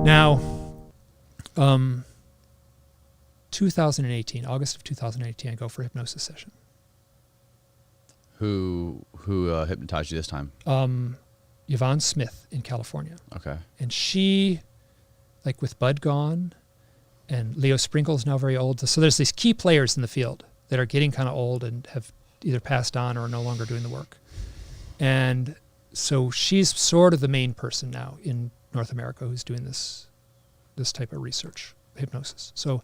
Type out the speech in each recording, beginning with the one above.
Now, 2018, August of 2018, I go for a hypnosis session. Who hypnotized you this time? Yvonne Smith in California. Okay. And she, like with Bud gone, and Leo Sprinkle's now very old. So there's these key players in the field that are getting kind of old and have either passed on or are no longer doing the work. And so she's sort of the main person now in North America who's doing this type of research, hypnosis. So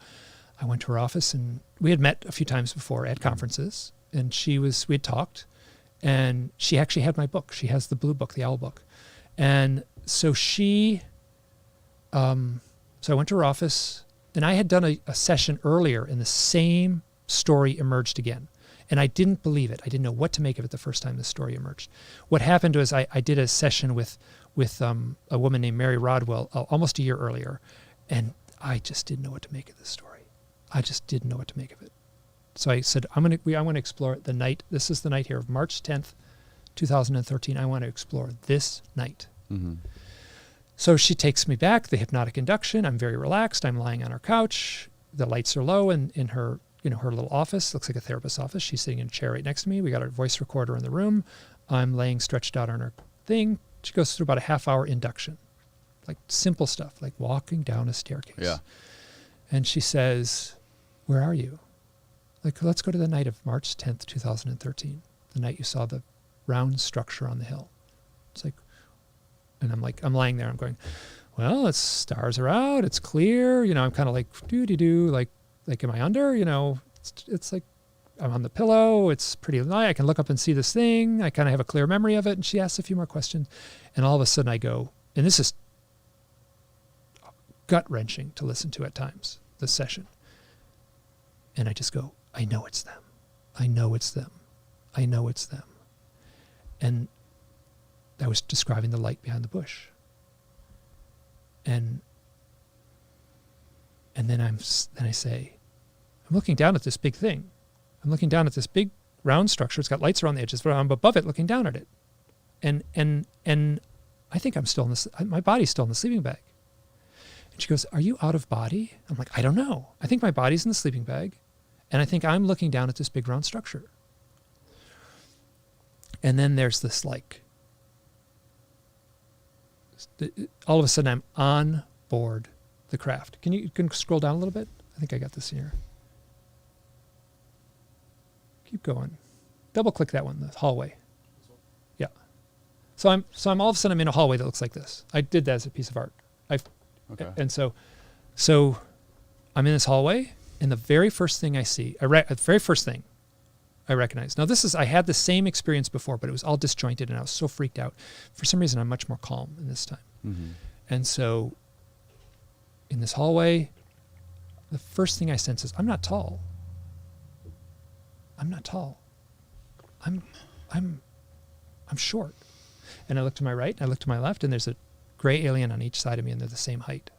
I went to her office, and we had met a few times before at conferences, and we had talked, and she actually had my book. She has the blue book, the owl book. And so so I went to her office, and I had done a session earlier, and the same story emerged again. And I didn't believe it. I didn't know what to make of it the first time this story emerged. What happened was I did a session with a woman named Mary Rodwell almost a year earlier, and I just didn't know what to make of this story. I just didn't know what to make of it. So I said, I want to explore the night. This is the night here of March 10th, 2013. I want to explore this night. Mm-hmm. So she takes me back, the hypnotic induction. I'm very relaxed. I'm lying on her couch. The lights are low, and in her, her little office, looks like a therapist's office. She's sitting in a chair right next to me. We got our voice recorder in the room. I'm laying stretched out on her thing. She goes through about a half-hour induction, like simple stuff, like walking down a staircase. Yeah. And she says, "Where are you?" Like, let's go to the night of March 10th, 2013, the night you saw the round structure on the hill. It's like, and I'm lying there. I'm going, well, stars are out. It's clear. I'm kind of like, doo-doo-doo, like, am I under? It's like, I'm on the pillow. It's pretty light. I can look up and see this thing. I kind of have a clear memory of it. And she asks a few more questions. And all of a sudden I go, and this is gut-wrenching to listen to at times, this session. And I just go, I know it's them. I know it's them. I know it's them. And I was describing the light behind the bush. And then I say, I'm looking down at this big thing. I'm looking down at this big round structure. It's got lights around the edges, but I'm above it looking down at it. And I think I'm still my body's still in the sleeping bag. And she goes, "Are you out of body?" I'm like, "I don't know. I think my body's in the sleeping bag. And I think I'm looking down at this big round structure." And then there's this all of a sudden I'm on board the craft. Can you scroll down a little bit? I think I got this here. Keep going. Double click that one, the hallway. Yeah. So I'm all of a sudden I'm in a hallway that looks like this. I did that as a piece of art. Okay. And so I'm in this hallway, and the very first thing I see, the very first thing I recognize. Now I had the same experience before, but it was all disjointed, and I was so freaked out. For some reason, I'm much more calm in this time. Mm-hmm. And so in this hallway, the first thing I sense is I'm not tall. I'm not tall. I'm short. And I look to my right, and I look to my left, and there's a gray alien on each side of me, and they're the same height.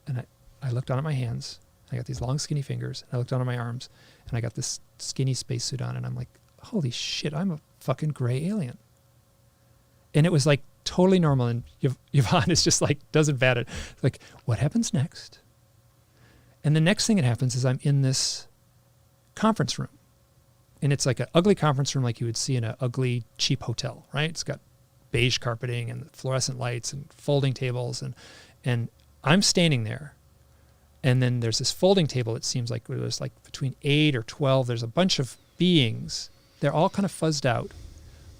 And I looked down at my hands. I got these long, skinny fingers. And I looked down at my arms, and I got this skinny spacesuit on, and I'm like, holy shit, I'm a fucking gray alien. And it was like totally normal, and Yvonne is just like, doesn't bat it. Like, what happens next? And the next thing that happens is I'm in this conference room. And it's like an ugly conference room like you would see in an ugly, cheap hotel, right? It's got beige carpeting and fluorescent lights and folding tables. And I'm standing there. And then there's this folding table. It seems like it was like between 8 or 12. There's a bunch of beings. They're all kind of fuzzed out,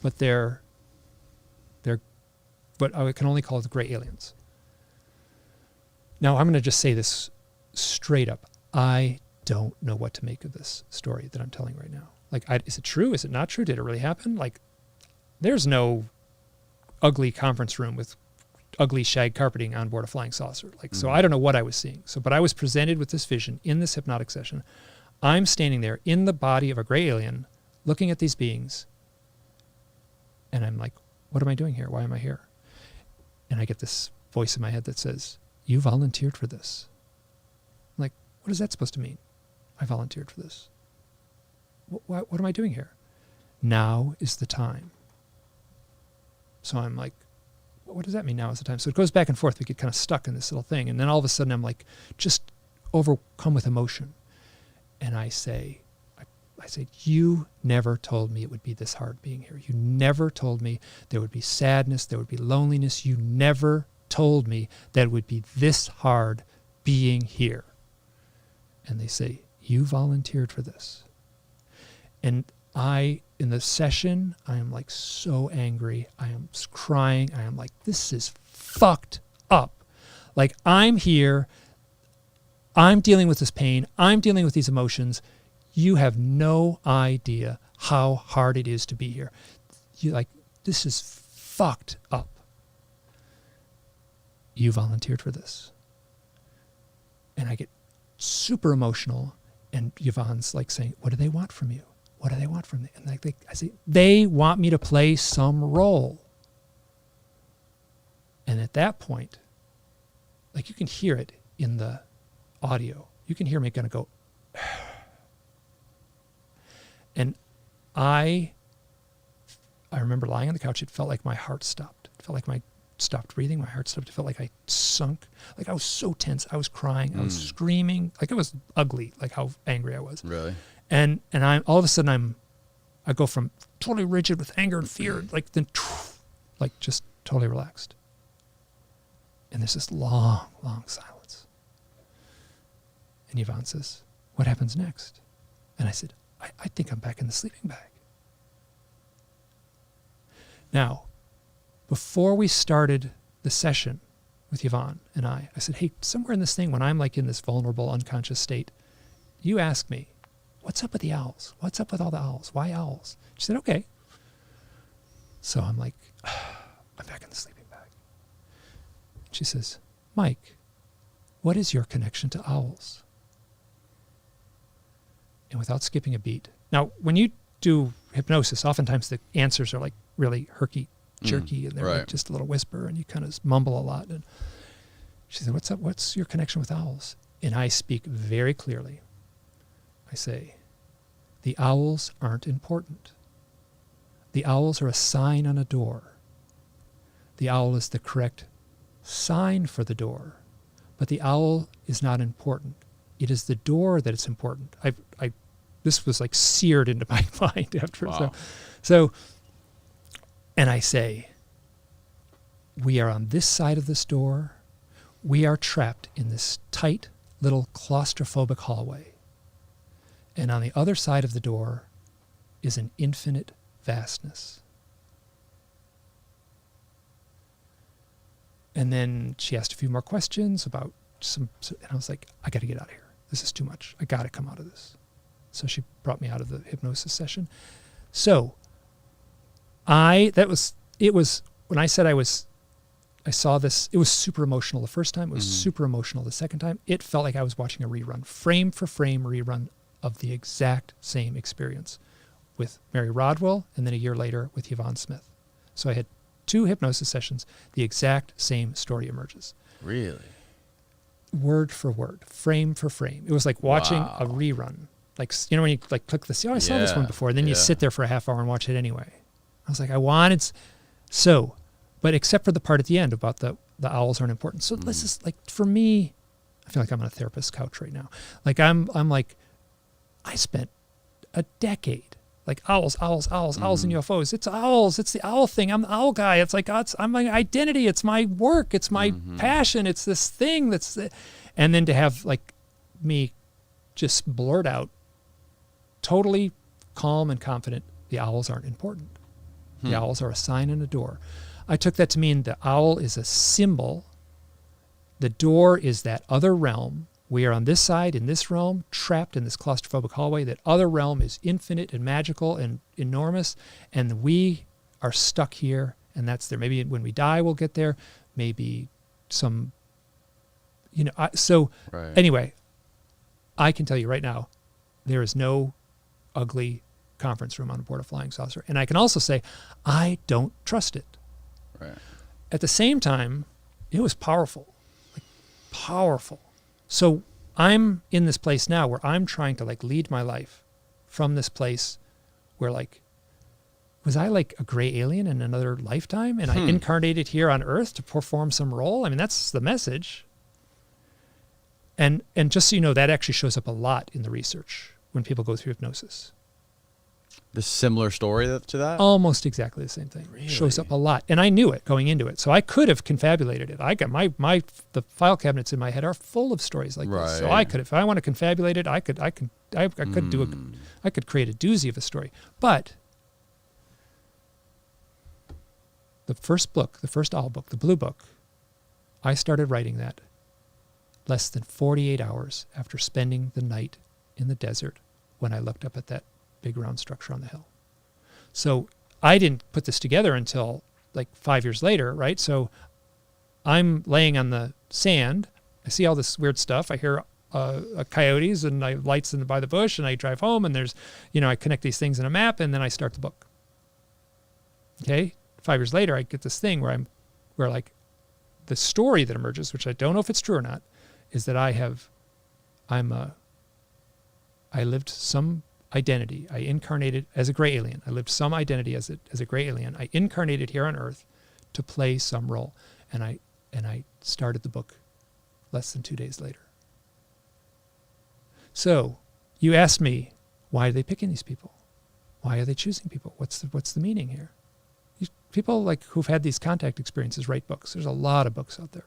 but they're what I can only call the gray aliens. Now, I'm going to just say this straight up. I don't know what to make of this story that I'm telling right now. Like, is it true? Is it not true? Did it really happen? Like, there's no ugly conference room with ugly shag carpeting on board a flying saucer. Like, so I don't know what I was seeing. But I was presented with this vision in this hypnotic session. I'm standing there in the body of a gray alien, looking at these beings, and I'm like, what am I doing here? Why am I here? And I get this voice in my head that says, you volunteered for this. I'm like, what is that supposed to mean? I volunteered for this. What am I doing here? Now is the time. So I'm like, what does that mean now is the time? So it goes back and forth. We get kind of stuck in this little thing. And then all of a sudden I'm like just overcome with emotion. And I say, you never told me it would be this hard being here. You never told me there would be sadness, there would be loneliness. You never told me that it would be this hard being here. And they say, you volunteered for this. And in the session, I am like so angry. I am crying. I am like, this is fucked up. Like, I'm here. I'm dealing with this pain. I'm dealing with these emotions. You have no idea how hard it is to be here. You like, this is fucked up. You volunteered for this. And I get super emotional. And Yvonne's like saying, what do they want from you? What do they want from me? And I say, they want me to play some role. And at that point, like, you can hear it in the audio. You can hear me kind of go. And I remember lying on the couch. It felt like my heart stopped. It felt like my stopped breathing. My heart stopped. It felt like I sunk. Like, I was so tense. I was crying. I was screaming. Like, it was ugly, like how angry I was. Really? And I'm all of a sudden I go from totally rigid with anger and fear, like then like just totally relaxed. And there's this long, long silence. And Yvonne says, what happens next? And I said, I think I'm back in the sleeping bag. Now, before we started the session with Yvonne and I said, hey, somewhere in this thing, when I'm like in this vulnerable, unconscious state, you ask me, what's up with the owls? What's up with all the owls? Why owls? She said, okay. So I'm like, I'm back in the sleeping bag. She says, Mike, what is your connection to owls? And without skipping a beat. Now, when you do hypnosis, oftentimes the answers are like really herky-jerky, and they're right. like just a little whisper, and you kind of mumble a lot. And she said, what's up? What's your connection with owls? And I speak very clearly. I say, the owls aren't important. The owls are a sign on a door. The owl is the correct sign for the door, but the owl is not important. It is the door that is important. This was like seared into my mind after. Wow. So, and I say, we are on this side of this door. We are trapped in this tight little claustrophobic hallway. And on the other side of the door is an infinite vastness. And then she asked a few more questions about and I was like, I got to get out of here. This is too much. I got to come out of this. So she brought me out of the hypnosis session. So it was when I said I saw this, it was super emotional the first time. It was super emotional the second time. It felt like I was watching a rerun, frame for frame rerun of the exact same experience with Mary Rodwell, and then a year later with Yvonne Smith. So I had 2 hypnosis sessions. The exact same story emerges. Really? Word for word, frame for frame. It was like watching a rerun. Like, you know, when you like click this, I saw this one before. And then you sit there for a half hour and watch it anyway. I was like, but except for the part at the end about the owls aren't important. So this is like, for me, I feel like I'm on a therapist's couch right now. Like I'm like, I spent a decade like owls and UFOs. It's owls. It's the owl thing. I'm the owl guy. It's like, I'm my identity. It's my work. It's my passion. It's this thing and then to have like me just blurt out totally calm and confident, the owls aren't important. The owls are a sign and a door. I took that to mean the owl is a symbol. The door is that other realm. We are on this side, in this realm, trapped in this claustrophobic hallway. That other realm is infinite and magical and enormous, and we are stuck here, and that's there. Maybe when we die, we'll get there. Maybe some, Anyway, I can tell you right now, there is no ugly conference room on board a flying saucer. And I can also say, I don't trust it. Right. At the same time, it was powerful. Like, powerful. So I'm in this place now where I'm trying to like lead my life from this place where like was I like a gray alien in another lifetime and I incarnated here on Earth to perform some role? I mean, that's the message. And just so you know, that actually shows up a lot in the research when people go through hypnosis. The similar story to that? Almost exactly the same thing. Really? Shows up a lot. And I knew it going into it. So I could have confabulated it. I got the file cabinets in my head are full of stories like this. So I could, if I want to confabulate it, I could create a doozy of a story. But the first book, the first owl book, the blue book, I started writing that less than 48 hours after spending the night in the desert when I looked up at that big round structure on the hill. So I didn't put this together until like 5 years later, right? So I'm laying on the sand. I see all this weird stuff. I hear coyotes and lights by the bush, and I drive home, and there's, I connect these things in a map, and then I start the book. Okay? 5 years later, I get this thing where like the story that emerges, which I don't know if it's true or not, is that I lived some identity. I incarnated as a gray alien. I lived some identity as a gray alien. I incarnated here on Earth to play some role. And I started the book less than 2 days later. So you asked me, why are they picking these people? Why are they choosing people? What's the meaning here? People like who've had these contact experiences write books. There's a lot of books out there.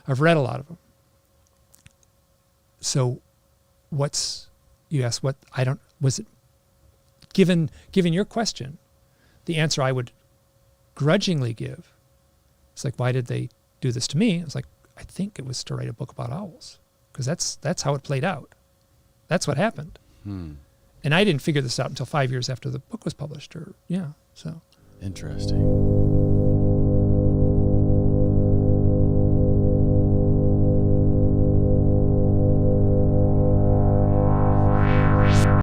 I've read a lot of them. So you asked what, was it, given your question, the answer I would grudgingly give, it's like, why did they do this to me? I was like, I think it was to write a book about owls, because that's how it played out. That's what happened. And I didn't figure this out until 5 years after the book was published, so. Interesting.